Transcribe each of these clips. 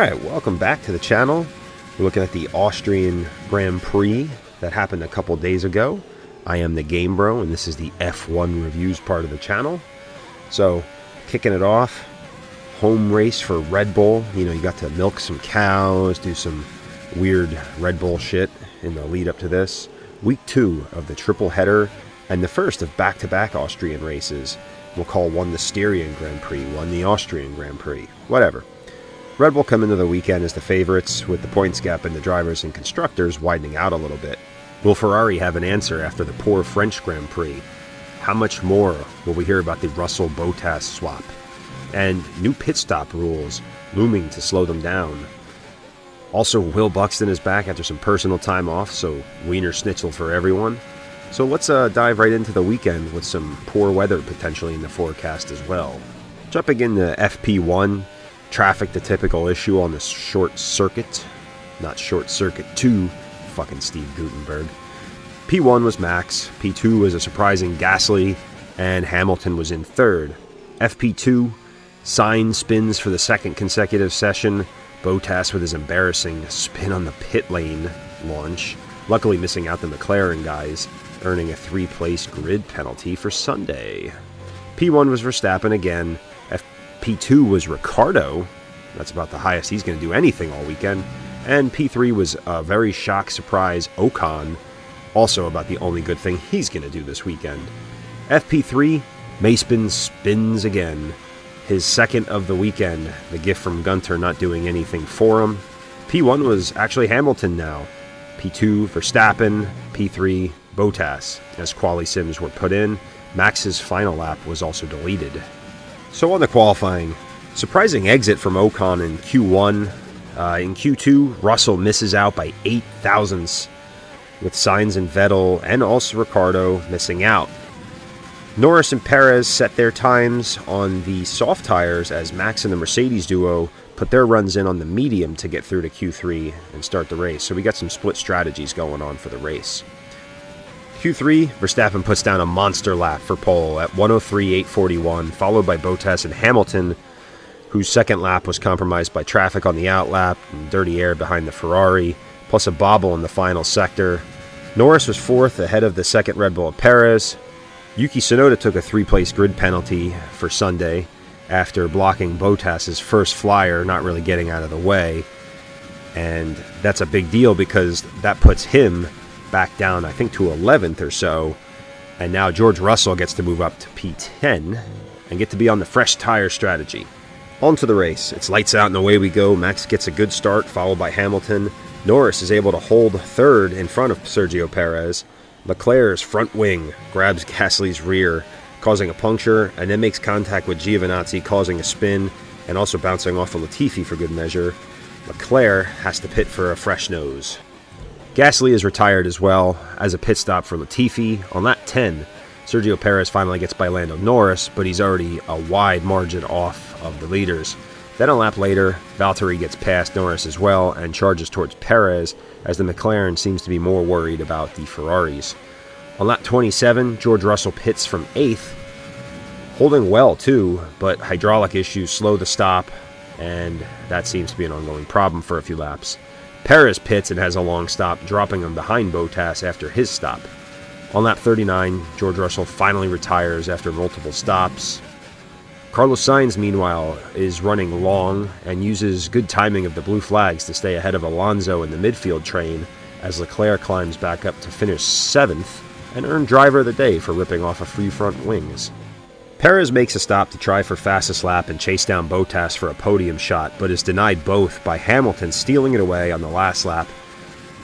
Alright, welcome back to the channel. We're looking at the Austrian Grand Prix that happened a couple days ago. I am the Game Bro, and this is the F1 reviews part of the channel. So, kicking it off, home race for Red Bull. You know, you got to milk some cows, do some weird Red Bull shit in the lead up to this. Week 2 of the triple header, and the first of back-to-back Austrian races. We'll call one the Styrian Grand Prix, one the Austrian Grand Prix, whatever. Red Bull come into the weekend as the favorites, with the points gap in the drivers and constructors widening out a little bit. Will Ferrari have an answer after the poor French Grand Prix? How much more will we hear about the Russell-Bottas swap? And new pit stop rules looming to slow them down. Also, Will Buxton is back after some personal time off, so Wiener Schnitzel for everyone. So let's dive right into the weekend with some poor weather potentially in the forecast as well. Jumping into FP1, traffic the typical issue on the short circuit. Not short circuit 2, fucking Steve Guttenberg. P1 was Max, P2 was a surprising Gasly, and Hamilton was in third. FP2, Sainz spins for the second consecutive session, Bottas with his embarrassing spin on the pit lane launch, luckily missing out the McLaren guys, earning a 3-place grid penalty for Sunday. P1 was Verstappen again, P2 was Ricciardo, that's about the highest he's going to do anything all weekend, and P3 was a very shock surprise Ocon, also about the only good thing he's going to do this weekend. FP3, Maspin spins again, his second of the weekend, the gift from Gunter not doing anything for him. P1 was actually Hamilton now, P2 Verstappen, P3 Bottas, as quali sims were put in. Max's final lap was also deleted. So on the qualifying, surprising exit from Ocon in Q1. In Q2, Russell misses out by 8 thousandths, with Sainz and Vettel and also Ricciardo missing out. Norris and Perez set their times on the soft tires as Max and the Mercedes duo put their runs in on the medium to get through to Q3 and start the race. So we got some split strategies going on for the race. Q3, Verstappen puts down a monster lap for pole at 103.841, followed by Bottas and Hamilton, whose second lap was compromised by traffic on the outlap and dirty air behind the Ferrari, plus a bobble in the final sector. Norris was fourth ahead of the second Red Bull of Perez. Yuki Tsunoda took a 3-place grid penalty for Sunday after blocking Bottas's first flyer, not really getting out of the way. And that's a big deal because that puts him back down, I think, to 11th or so. And now George Russell gets to move up to P10 and get to be on the fresh tire strategy. On to the race. It's lights out and away we go. Max gets a good start, followed by Hamilton. Norris is able to hold third in front of Sergio Perez. Leclerc's front wing grabs Gasly's rear, causing a puncture, and then makes contact with Giovinazzi, causing a spin, and also bouncing off of Latifi for good measure. Leclerc has to pit for a fresh nose. Gasly is retired as well as a pit stop for Latifi. On lap 10, Sergio Perez finally gets by Lando Norris, but he's already a wide margin off of the leaders. Then a lap later, Valtteri gets past Norris as well and charges towards Perez as the McLaren seems to be more worried about the Ferraris. On lap 27, George Russell pits from 8th, holding well too, but hydraulic issues slow the stop, and that seems to be an ongoing problem for a few laps. Perez pits and has a long stop, dropping him behind Bottas after his stop. On lap 39, George Russell finally retires after multiple stops. Carlos Sainz, meanwhile, is running long and uses good timing of the blue flags to stay ahead of Alonso in the midfield train as Leclerc climbs back up to finish 7th and earn driver of the day for ripping off a free front wings. Perez makes a stop to try for fastest lap and chase down Bottas for a podium shot, but is denied both by Hamilton stealing it away on the last lap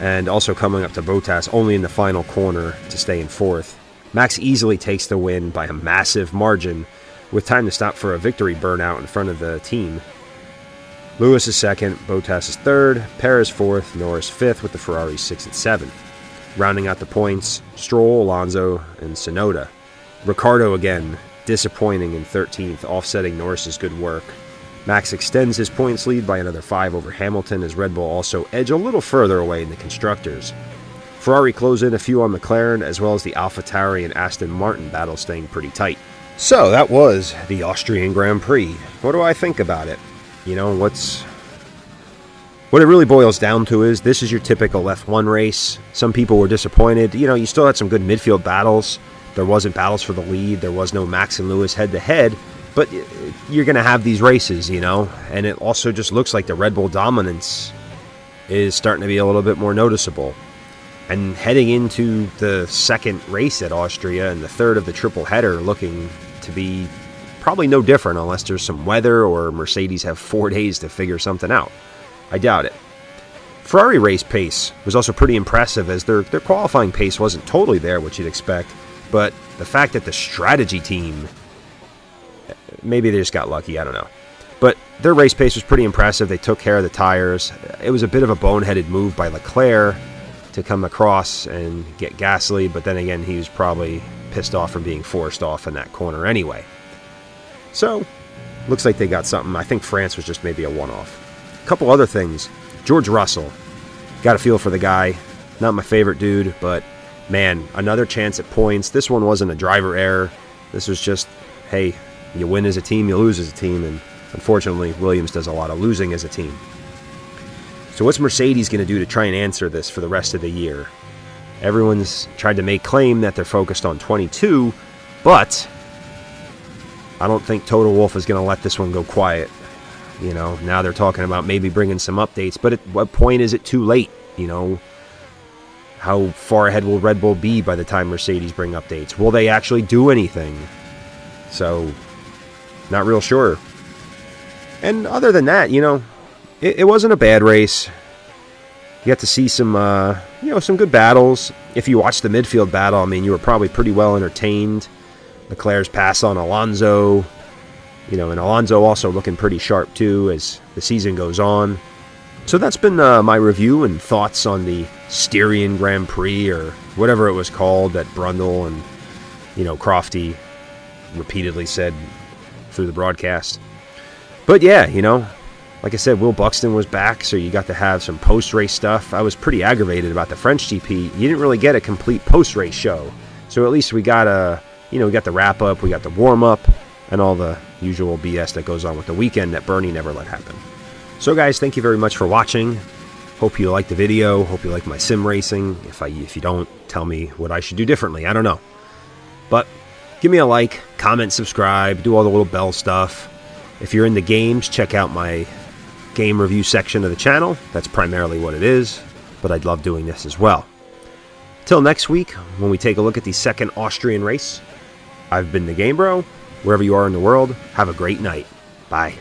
and also coming up to Bottas only in the final corner to stay in 4th. Max easily takes the win by a massive margin with time to stop for a victory burnout in front of the team. Lewis is 2nd, Bottas is 3rd, Perez 4th, Norris 5th with the Ferrari 6th and 7th. Rounding out the points, Stroll, Alonso, and Tsunoda. Ricciardo again, disappointing in 13th, offsetting Norris's good work. Max extends his points lead by another 5 over Hamilton as Red Bull also edge a little further away in the constructors. Ferrari close in a few on McLaren as well as the AlphaTauri and Aston Martin battle staying pretty tight. So that was the Austrian Grand Prix. What do I think about it? You know, What it really boils down to is this is your typical F1 race. Some people were disappointed. You know, you still had some good midfield battles. There wasn't battles for the lead. There was no Max and Lewis head-to-head. But you're going to have these races, you know. And it also just looks like the Red Bull dominance is starting to be a little bit more noticeable. And heading into the second race at Austria and the third of the triple header looking to be probably no different unless there's some weather or Mercedes have 4 days to figure something out. I doubt it. Ferrari race pace was also pretty impressive as their qualifying pace wasn't totally there, which you'd expect. But the fact that the strategy team, maybe they just got lucky, I don't know. But their race pace was pretty impressive. They took care of the tires. It was a bit of a boneheaded move by Leclerc to come across and get Gasly, but then again, he was probably pissed off from being forced off in that corner anyway. So, looks like they got something. I think France was just maybe a one-off. A couple other things. George Russell. Got a feel for the guy. Not my favorite dude, but man, another chance at points. This one wasn't a driver error. This was just, hey, you win as a team, you lose as a team, and unfortunately, Williams does a lot of losing as a team. So what's Mercedes going to do to try and answer this for the rest of the year? Everyone's tried to make claim that they're focused on 22, but I don't think Toto Wolff is going to let this one go quiet. You know, now they're talking about maybe bringing some updates, but at what point is it too late? You know, how far ahead will Red Bull be by the time Mercedes bring updates? Will they actually do anything? So, not real sure. And other than that, you know, it wasn't a bad race. You got to see some, some good battles. If you watched the midfield battle, I mean, you were probably pretty well entertained. Leclerc's pass on Alonso, and Alonso also looking pretty sharp too as the season goes on. So that's been my review and thoughts on the Styrian Grand Prix, or whatever it was called that Brundle and, Crofty repeatedly said through the broadcast. But yeah, like I said, Will Buxton was back, so you got to have some post-race stuff. I was pretty aggravated about the French GP. You didn't really get a complete post-race show. So at least we got we got the wrap-up, we got the warm-up, and all the usual BS that goes on with the weekend that Bernie never let happen. So guys, thank you very much for watching. Hope you liked the video. Hope you like my sim racing. If you don't, tell me what I should do differently. I don't know. But give me a like, comment, subscribe, do all the little bell stuff. If you're into games, check out my game review section of the channel. That's primarily what it is, but I'd love doing this as well. Till next week, when we take a look at the second Austrian race, I've been the Game Bro. Wherever you are in the world, have a great night. Bye.